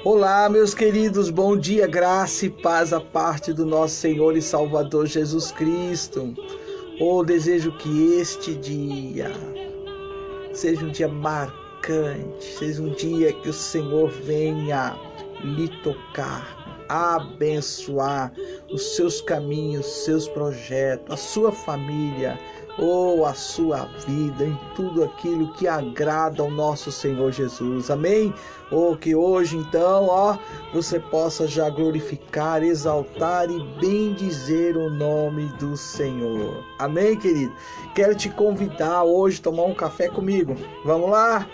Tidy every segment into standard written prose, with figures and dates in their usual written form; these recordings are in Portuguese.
Olá, meus queridos, bom dia, graça e paz a parte do nosso Senhor e Salvador Jesus Cristo. Desejo que este dia seja um dia marcante, seja um dia que o Senhor venha lhe tocar, abençoar os seus caminhos, seus projetos, a sua família, a sua vida, em tudo aquilo que agrada ao nosso Senhor Jesus. Amém? Que hoje então, você possa já glorificar, exaltar e bendizer o nome do Senhor. Amém, querido? Quero te convidar hoje a tomar um café comigo. Vamos lá?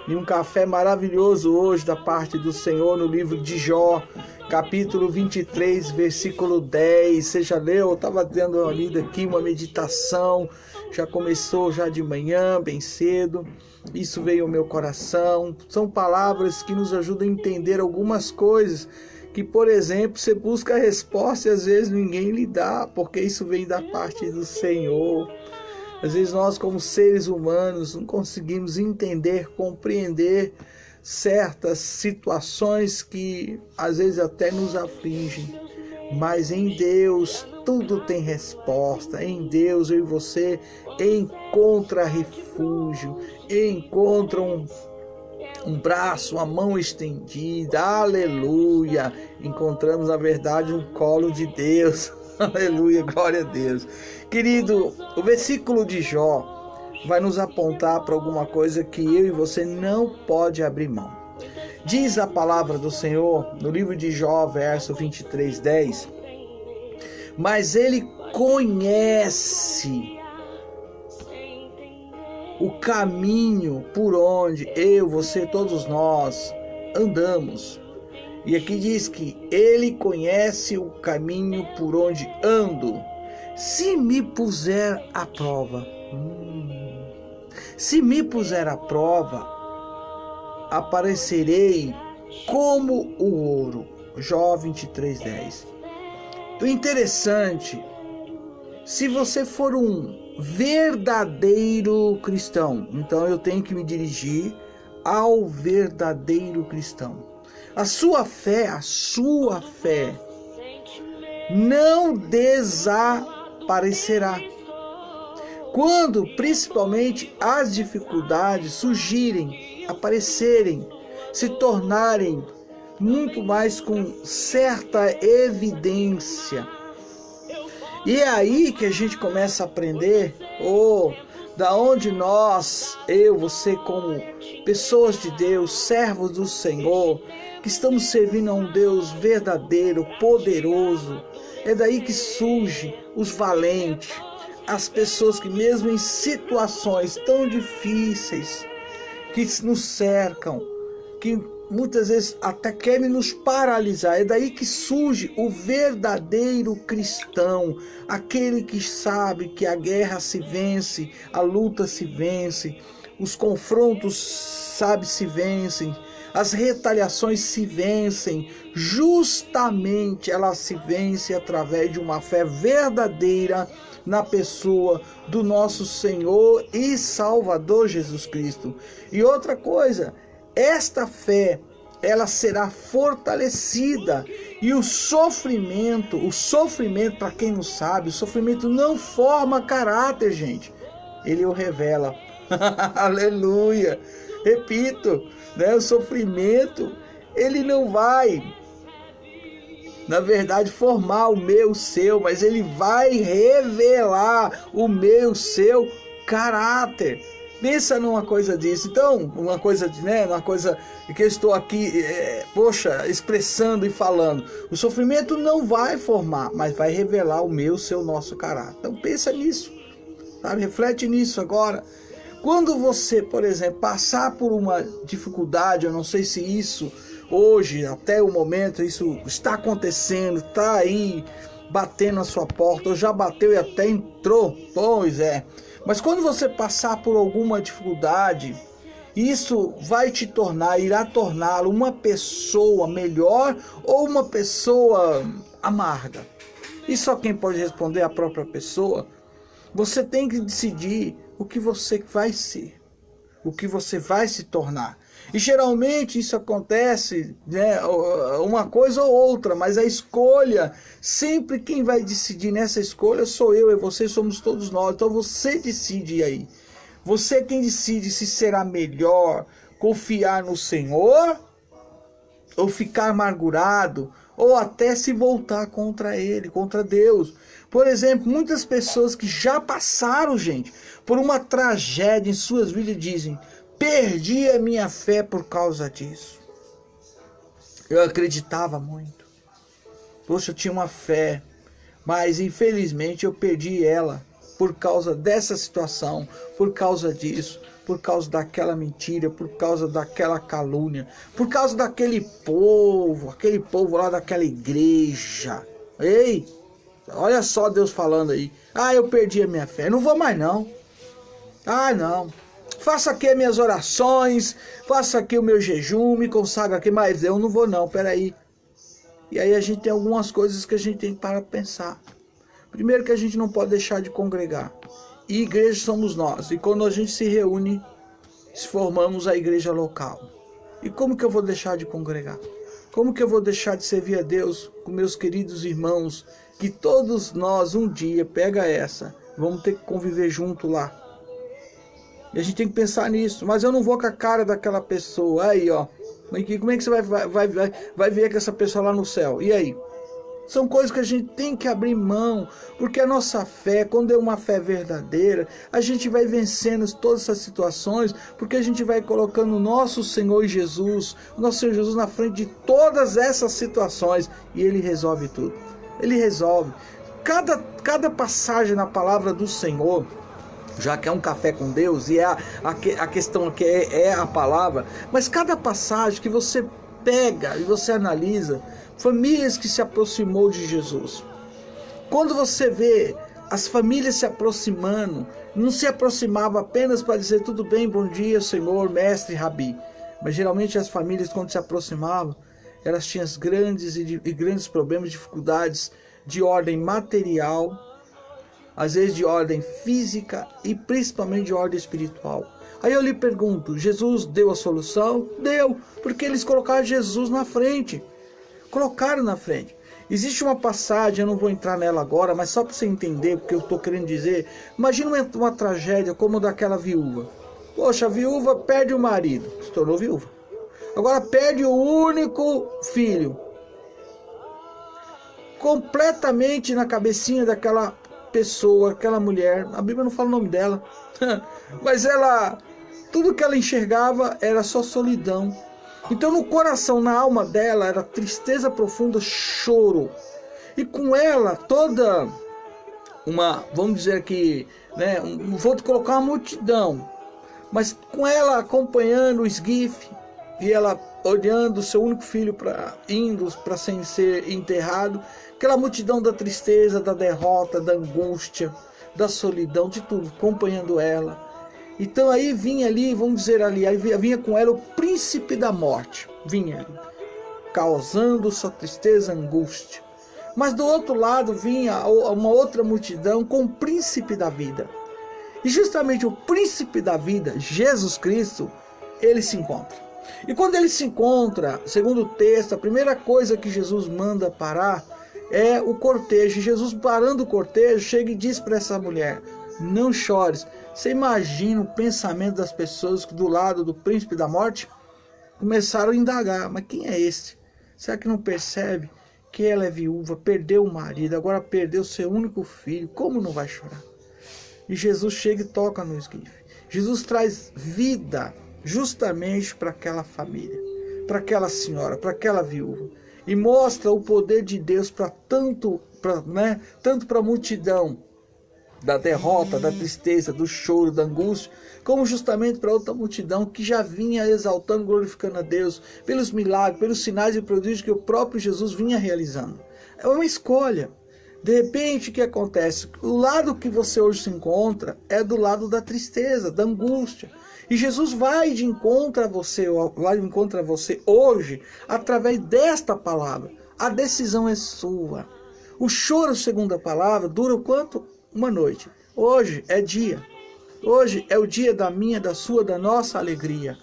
E um café maravilhoso hoje da parte do Senhor no livro de Jó, capítulo 23, versículo 10. Você já leu? Eu estava dando uma lida aqui, uma meditação. Já começou já de manhã, bem cedo. Isso veio ao meu coração. São palavras que nos ajudam a entender algumas coisas que, por exemplo, você busca a resposta e às vezes ninguém lhe dá, porque isso vem da parte do Senhor. Às vezes nós, como seres humanos, não conseguimos entender, compreender certas situações que às vezes até nos afligem. Mas em Deus tudo tem resposta. Em Deus eu e você encontra refúgio, encontra um braço, uma mão estendida. Aleluia! Encontramos, na verdade, um colo de Deus. Aleluia, glória a Deus. Querido, o versículo de Jó vai nos apontar para alguma coisa que eu e você não pode abrir mão. Diz a palavra do Senhor no livro de Jó, verso 23, 10. Mas ele conhece o caminho por onde eu, você, todos nós andamos. E aqui diz que ele conhece o caminho por onde ando. Se me puser à prova, se me puser à prova, aparecerei como o ouro. Jó 23:10. O interessante, se você for um verdadeiro cristão, então eu tenho que me dirigir ao verdadeiro cristão. A sua fé não desaparecerá. Quando principalmente as dificuldades surgirem, aparecerem, se tornarem muito mais com certa evidência. E é aí que a gente começa a aprender, da onde nós, eu, você, como pessoas de Deus, servos do Senhor, que estamos servindo a um Deus verdadeiro, poderoso. É daí que surge os valentes, as pessoas que mesmo em situações tão difíceis, que nos cercam, que muitas vezes até querem nos paralisar. É daí que surge o verdadeiro cristão, aquele que sabe que a guerra se vence, a luta se vence, os confrontos, se vencem, as retaliações se vencem, justamente elas se vencem através de uma fé verdadeira na pessoa do nosso Senhor e Salvador Jesus Cristo. E outra coisa, esta fé, ela será fortalecida. E o sofrimento, para quem não sabe, o sofrimento não forma caráter, gente. Ele o revela. Aleluia. Repito, o sofrimento, ele não vai, na verdade, formar o meu, seu, mas ele vai revelar o meu, seu caráter. Pensa numa coisa disso. Então, uma coisa que eu estou aqui, expressando e falando. O sofrimento não vai formar, mas vai revelar o meu, seu, nosso caráter. Então, pensa nisso, sabe? Reflete nisso agora. Quando você, por exemplo, passar por uma dificuldade, eu não sei se isso hoje, até o momento, isso está acontecendo, está aí batendo na sua porta, ou já bateu e até entrou, pois é. Mas quando você passar por alguma dificuldade, isso irá torná-lo uma pessoa melhor ou uma pessoa amarga. E só quem pode responder é a própria pessoa. Você tem que decidir o que você vai ser, o que você vai se tornar. E geralmente isso acontece, né, uma coisa ou outra, mas a escolha, sempre quem vai decidir nessa escolha sou eu e você, somos todos nós. Então você decide aí. Você é quem decide se será melhor confiar no Senhor, ou ficar amargurado, ou até se voltar contra Ele, contra Deus. Por exemplo, muitas pessoas que já passaram, gente, por uma tragédia em suas vidas dizem: perdi a minha fé por causa disso. Eu acreditava muito. Poxa, eu tinha uma fé, mas infelizmente eu perdi ela por causa dessa situação, por causa disso, por causa daquela mentira, por causa daquela calúnia, por causa daquele povo lá daquela igreja. Ei, olha só Deus falando aí. Ah, eu perdi a minha fé, não vou mais não. Ah, não. Faça aqui as minhas orações, faça aqui o meu jejum, me consagra aqui, mas eu não vou não, peraí. E aí a gente tem algumas coisas que a gente tem que parar para pensar. Primeiro, que a gente não pode deixar de congregar. E igreja somos nós. E quando a gente se reúne, formamos a igreja local. E como que eu vou deixar de congregar? Como que eu vou deixar de servir a Deus com meus queridos irmãos, que todos nós um dia, pega essa, vamos ter que conviver junto lá. E a gente tem que pensar nisso. Mas eu não vou com a cara daquela pessoa. Aí, ó. Como é que você vai ver com essa pessoa lá no céu? E aí? São coisas que a gente tem que abrir mão, porque a nossa fé, quando é uma fé verdadeira, a gente vai vencendo todas essas situações, porque a gente vai colocando o nosso Senhor Jesus, o nosso Senhor Jesus na frente de todas essas situações, e Ele resolve tudo. Ele resolve. Cada passagem na palavra do Senhor, já que é um café com Deus, e a questão que é a palavra, mas cada passagem que você pega e você analisa, famílias que se aproximou de Jesus. Quando você vê as famílias se aproximando, não se aproximava apenas para dizer tudo bem, bom dia, Senhor, mestre, rabi. Mas geralmente as famílias, quando se aproximavam, elas tinham grandes problemas, dificuldades de ordem material, às vezes de ordem física e principalmente de ordem espiritual. Aí eu lhe pergunto, Jesus deu a solução? Deu, porque eles colocaram Jesus na frente. Colocaram na frente. Existe uma passagem, eu não vou entrar nela agora, mas só para você entender o que eu estou querendo dizer. Imagina uma tragédia como daquela viúva. Poxa, a viúva perde o marido, se tornou viúva. Agora perde o único filho. Completamente na cabecinha daquela pessoa, aquela mulher. A Bíblia não fala o nome dela. Mas tudo que ela enxergava era só solidão. Então no coração, na alma dela, era tristeza profunda, choro. E com ela toda vamos dizer aqui, né, vou colocar uma multidão. Mas com ela acompanhando o esguife, e ela olhando o seu único filho indo para ser enterrado. Aquela multidão da tristeza, da derrota, da angústia, da solidão, de tudo, acompanhando ela. Então aí vinha ali, vamos dizer ali, aí vinha com ela o príncipe da morte, vinha ali, causando sua tristeza, angústia. Mas do outro lado vinha uma outra multidão com o príncipe da vida. E justamente o príncipe da vida, Jesus Cristo, ele se encontra. E quando ele se encontra, segundo o texto, a primeira coisa que Jesus manda parar é o cortejo. Jesus, parando o cortejo, chega e diz para essa mulher: não chores. Você imagina o pensamento das pessoas que do lado do príncipe da morte começaram a indagar: mas quem é esse? Será que não percebe que ela é viúva, perdeu o marido, agora perdeu seu único filho? Como não vai chorar? E Jesus chega e toca no esquife. Jesus traz vida justamente para aquela família, para aquela senhora, para aquela viúva. E mostra o poder de Deus para tanto para a multidão da derrota, da tristeza, do choro, da angústia, como justamente para outra multidão que já vinha exaltando, glorificando a Deus pelos milagres, pelos sinais e prodígios que o próprio Jesus vinha realizando. É uma escolha. De repente, o que acontece? O lado que você hoje se encontra é do lado da tristeza, da angústia. E Jesus vai de encontro a você hoje através desta palavra. A decisão é sua. O choro, segundo a palavra, dura o quanto? Uma noite. Hoje é dia. Hoje é o dia da minha, da sua, da nossa alegria.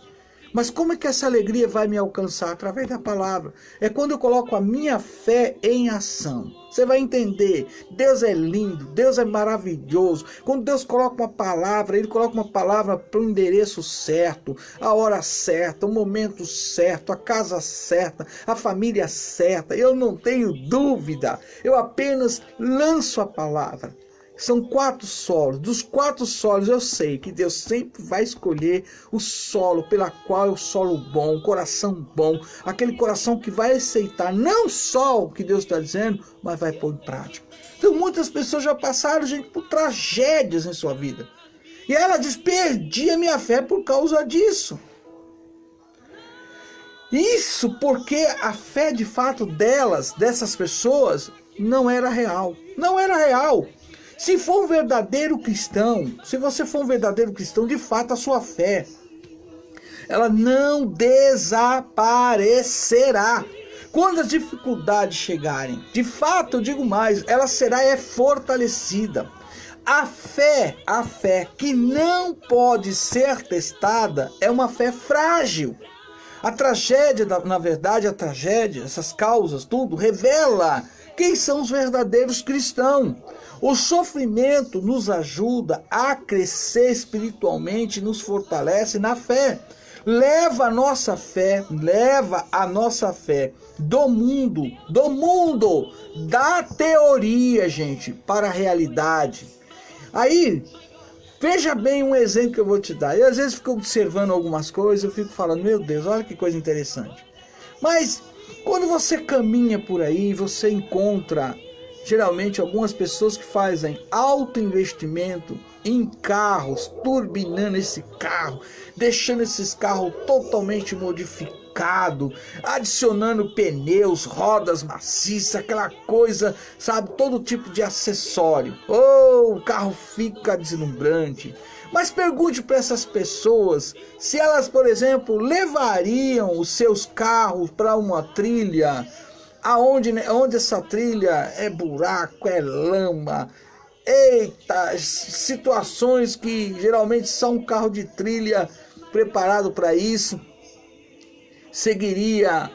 Mas como é que essa alegria vai me alcançar? Através da palavra. É quando eu coloco a minha fé em ação. Você vai entender, Deus é lindo, Deus é maravilhoso. Quando Deus coloca uma palavra, Ele coloca uma palavra para o endereço certo, a hora certa, o momento certo, a casa certa, a família certa. Eu não tenho dúvida, eu apenas lanço a palavra. São 4 solos. Dos 4 solos eu sei que Deus sempre vai escolher o solo pela qual é o solo bom, o coração bom, aquele coração que vai aceitar não só o que Deus está dizendo, mas vai pôr em prática. Então muitas pessoas já passaram, gente, por tragédias em sua vida. E ela diz, perdi a minha fé por causa disso. Isso porque a fé de fato dessas pessoas, não era real. Não era real. Se for um verdadeiro cristão, se você for um verdadeiro cristão, de fato a sua fé, ela não desaparecerá. Quando as dificuldades chegarem, de fato eu digo mais, ela será fortalecida. A fé que não pode ser testada é uma fé frágil. A tragédia, na verdade, essas causas, tudo, revela quem são os verdadeiros cristãos. O sofrimento nos ajuda a crescer espiritualmente, nos fortalece na fé. Leva a nossa fé do mundo, da teoria, gente, para a realidade. Aí, veja bem um exemplo que eu vou te dar. Eu às vezes fico observando algumas coisas, eu fico falando, meu Deus, olha que coisa interessante. Mas quando você caminha por aí, você encontra geralmente algumas pessoas que fazem alto investimento em carros, turbinando esse carro, deixando esses carros totalmente modificados, adicionando pneus, rodas maciças, aquela coisa, sabe, todo tipo de acessório. O carro fica deslumbrante. Mas pergunte para essas pessoas se elas, por exemplo, levariam os seus carros para uma trilha onde essa trilha é buraco, é lama, eita, situações que geralmente só um carro de trilha preparado para isso seguiria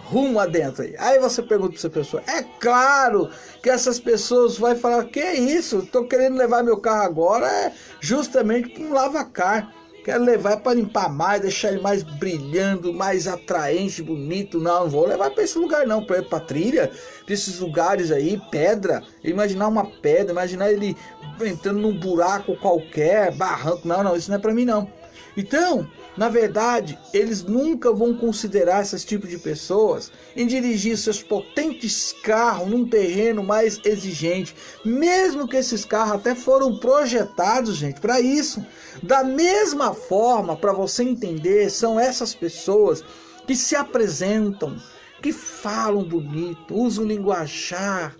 rumo adentro. Aí você pergunta para essa pessoa, é claro que essas pessoas vão falar, que é isso, estou querendo levar meu carro agora justamente para um lavacar. Quero levar para limpar mais, deixar ele mais brilhando, mais atraente, bonito. Não vou levar para esse lugar não, para trilha, para esses lugares aí, pedra. Imaginar uma pedra, imaginar ele entrando num buraco qualquer, barranco. Não, isso não é para mim não. Então, na verdade, eles nunca vão considerar esses tipos de pessoas em dirigir seus potentes carros num terreno mais exigente, mesmo que esses carros até foram projetados, gente, para isso. Da mesma forma, para você entender, são essas pessoas que se apresentam, que falam bonito, usam linguajar,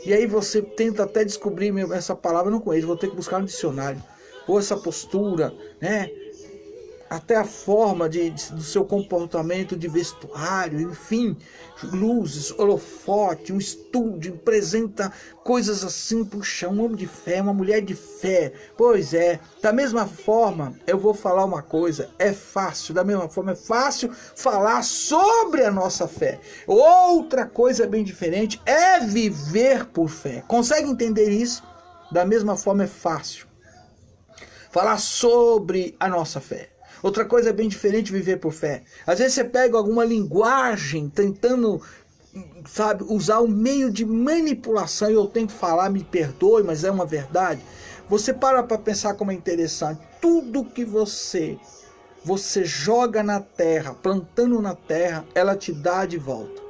e aí você tenta até descobrir, essa palavra eu não conheço, vou ter que buscar no dicionário. Ou essa postura, né? Até a forma do seu comportamento de vestuário, enfim, luzes, holofote, um estúdio, apresenta coisas assim, puxa, um homem de fé, uma mulher de fé. Pois é, da mesma forma, eu vou falar uma coisa, é fácil, da mesma forma, é fácil falar sobre a nossa fé. Outra coisa bem diferente é viver por fé. Consegue entender isso? Da mesma forma, é fácil falar sobre a nossa fé. Outra coisa é bem diferente viver por fé. Às vezes você pega alguma linguagem tentando, sabe, usar um meio de manipulação, e eu tenho que falar, me perdoe, mas é uma verdade. Você para pensar como é interessante. Tudo que você joga na terra, plantando na terra, ela te dá de volta.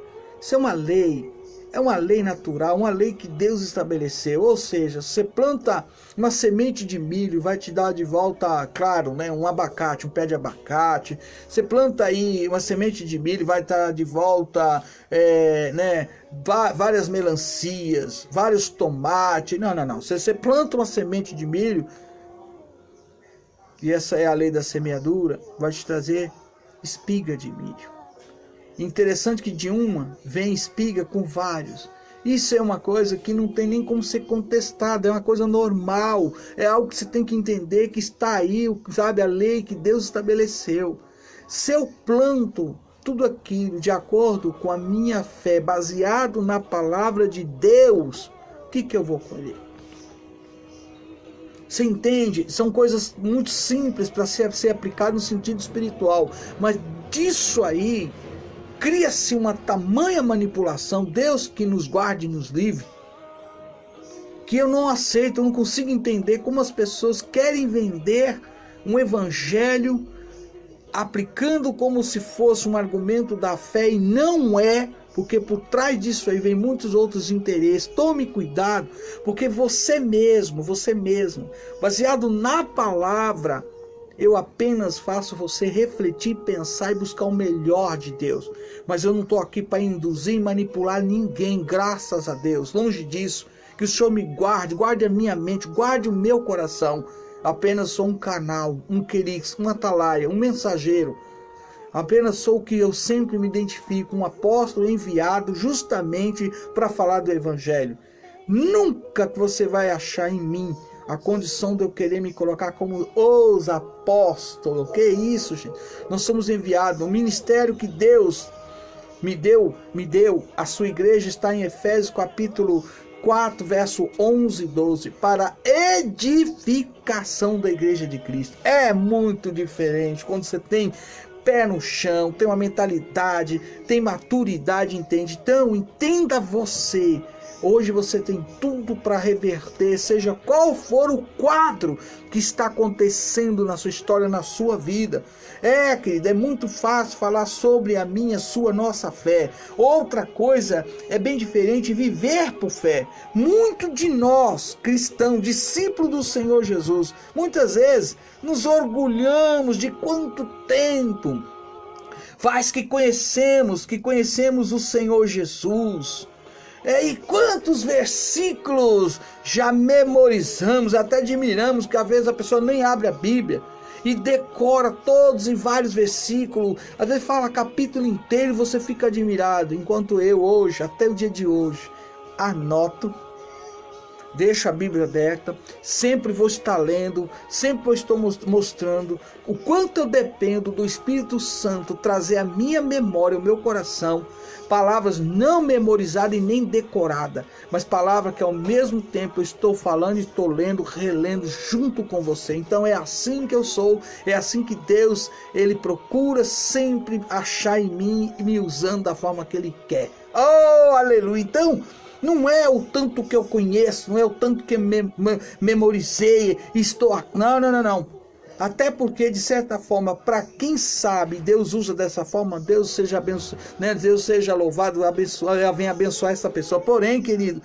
Isso é uma lei. É uma lei natural, uma lei que Deus estabeleceu. Ou seja, você planta uma semente de milho, vai te dar de volta, claro, né, um abacate, um pé de abacate. Você planta aí uma semente de milho, vai dar de volta várias melancias, vários tomates. Não. Você planta uma semente de milho, e essa é a lei da semeadura, vai te trazer espiga de milho. Interessante que de uma vem espiga com vários. Isso é uma coisa que não tem nem como ser contestada, é uma coisa normal, é algo que você tem que entender que está aí, sabe, a lei que Deus estabeleceu. Se eu planto tudo aquilo de acordo com a minha fé, baseado na palavra de Deus, o que eu vou colher? Você entende? São coisas muito simples para ser aplicado no sentido espiritual, mas disso aí cria-se uma tamanha manipulação, Deus que nos guarde e nos livre, que eu não aceito, eu não consigo entender como as pessoas querem vender um evangelho aplicando como se fosse um argumento da fé, e não é, porque por trás disso aí vem muitos outros interesses. Tome cuidado, porque você mesmo, baseado na palavra, eu apenas faço você refletir, pensar e buscar o melhor de Deus. Mas eu não estou aqui para induzir e manipular ninguém, graças a Deus. Longe disso. Que o Senhor me guarde, guarde a minha mente, guarde o meu coração. Apenas sou um canal, um querix, um atalaia, um mensageiro. Apenas sou o que eu sempre me identifico, um apóstolo enviado justamente para falar do Evangelho. Nunca que você vai achar em mim a condição de eu querer me colocar como os apóstolos. Que isso, gente? Nós somos enviados. O ministério que Deus me deu, a sua igreja está em Efésios capítulo 4, verso 11 e 12, para edificação da igreja de Cristo. É muito diferente quando você tem pé no chão, tem uma mentalidade, tem maturidade, entende? Então, entenda você. Hoje você tem tudo para reverter, seja qual for o quadro que está acontecendo na sua história, na sua vida. Querido, é muito fácil falar sobre a minha, sua, nossa fé. Outra coisa é bem diferente, viver por fé. Muito de nós, cristãos, discípulos do Senhor Jesus, muitas vezes nos orgulhamos de quanto tempo faz que conhecemos o Senhor Jesus. E quantos versículos já memorizamos, até admiramos, que às vezes a pessoa nem abre a Bíblia e decora todos e vários versículos, às vezes fala capítulo inteiro e você fica admirado, enquanto eu hoje, até o dia de hoje, anoto, deixo a Bíblia aberta, sempre vou estar lendo, sempre estou mostrando o quanto eu dependo do Espírito Santo trazer à minha memória, ao meu coração, palavras não memorizadas e nem decoradas, mas palavras que ao mesmo tempo eu estou falando e estou lendo, relendo junto com você. Então é assim que eu sou, é assim que Deus, Ele procura sempre achar em mim e me usando da forma que Ele quer. Oh, aleluia! Então, não é o tanto que eu conheço, não é o tanto que memorizei, estou... Não. Até porque, de certa forma, para quem sabe, Deus usa dessa forma, Deus seja abençoado, né? Deus seja louvado, venha abençoar essa pessoa. Porém, querido,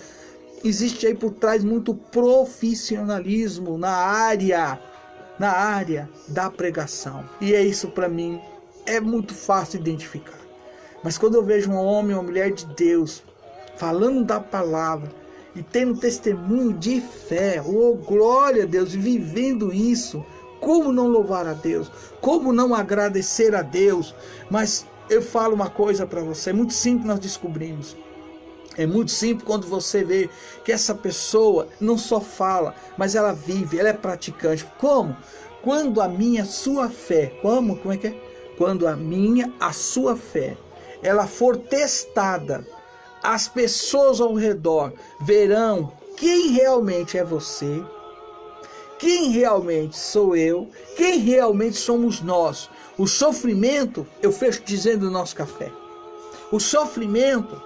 existe aí por trás muito profissionalismo na área da pregação. E é isso, para mim, é muito fácil identificar. Mas quando eu vejo um homem, uma mulher de Deus, falando da palavra e tendo testemunho de fé, oh glória a Deus, vivendo isso, como não louvar a Deus, como não agradecer a Deus? Mas eu falo uma coisa para você, é muito simples, nós descobrimos. É muito simples quando você vê que essa pessoa não só fala, mas ela vive, ela é praticante. Como? Quando a sua fé, como é que é? Quando a sua fé, ela for testada, as pessoas ao redor verão quem realmente é você, quem realmente sou eu, quem realmente somos nós. O sofrimento, eu fecho dizendo no nosso café, o sofrimento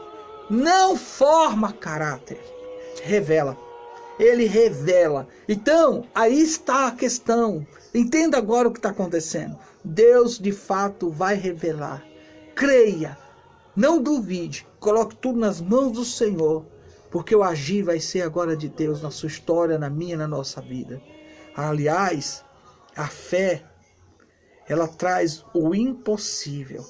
não forma caráter, revela. Ele revela. Então, aí está a questão. Entenda agora o que está acontecendo. Deus de fato vai revelar. Creia, não duvide, coloque tudo nas mãos do Senhor, porque o agir vai ser agora de Deus na sua história, na minha, na nossa vida. Aliás, a fé, ela traz o impossível.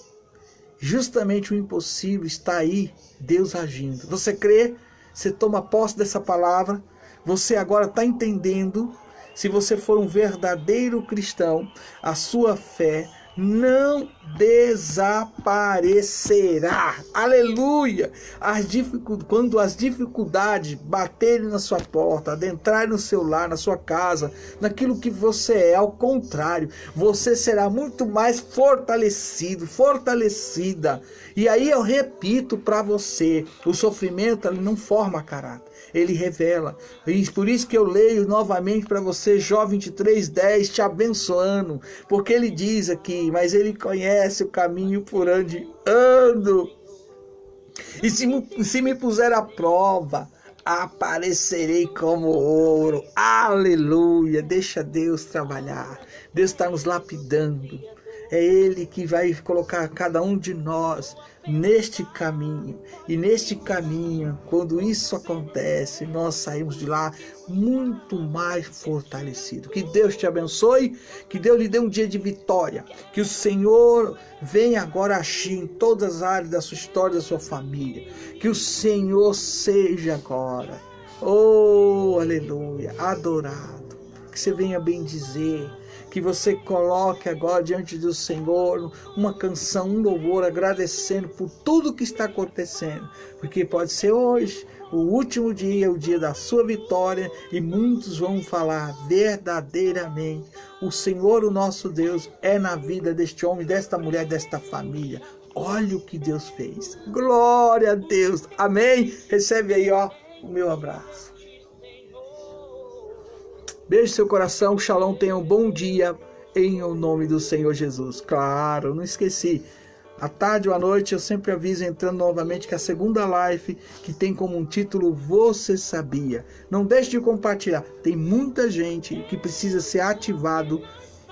Justamente o impossível está aí, Deus agindo. Você crê? Você toma posse dessa palavra? Você agora está entendendo? Se você for um verdadeiro cristão, a sua fé não desaparecerá. Aleluia! Quando as dificuldades baterem na sua porta, adentrarem no seu lar, na sua casa, naquilo que você é, ao contrário, você será muito mais fortalecido, fortalecida. E aí eu repito para você, o sofrimento ele não forma caráter, ele revela. E por isso que eu leio novamente para você, Jó 23:10, te abençoando, porque ele diz aqui, mas ele conhece o caminho por onde ando. E se me puser à prova, aparecerei como ouro. Aleluia! Deixa Deus trabalhar. Deus está nos lapidando. É Ele que vai colocar cada um de nós neste caminho. E neste caminho, quando isso acontece, nós saímos de lá muito mais fortalecidos. Que Deus te abençoe, que Deus lhe dê um dia de vitória. Que o Senhor venha agora agir em todas as áreas da sua história, da sua família. Que o Senhor seja agora, oh, aleluia, adorado. Que você venha bendizer. Que você coloque agora diante do Senhor uma canção, um louvor, agradecendo por tudo que está acontecendo. Porque pode ser hoje o último dia, o dia da sua vitória, e muitos vão falar verdadeiramente: o Senhor, o nosso Deus, é na vida deste homem, desta mulher, desta família. Olha o que Deus fez. Glória a Deus. Amém? Recebe aí, ó, o meu abraço. Beijo seu coração, shalom, tenha um bom dia em o nome do Senhor Jesus. Claro, não esqueci, à tarde ou à noite eu sempre aviso, entrando novamente, que a segunda live, que tem como um título Você Sabia? Não deixe de compartilhar, tem muita gente que precisa ser ativado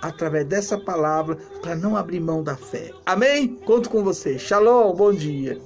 através dessa palavra para não abrir mão da fé. Amém? Conto com você. Shalom, bom dia.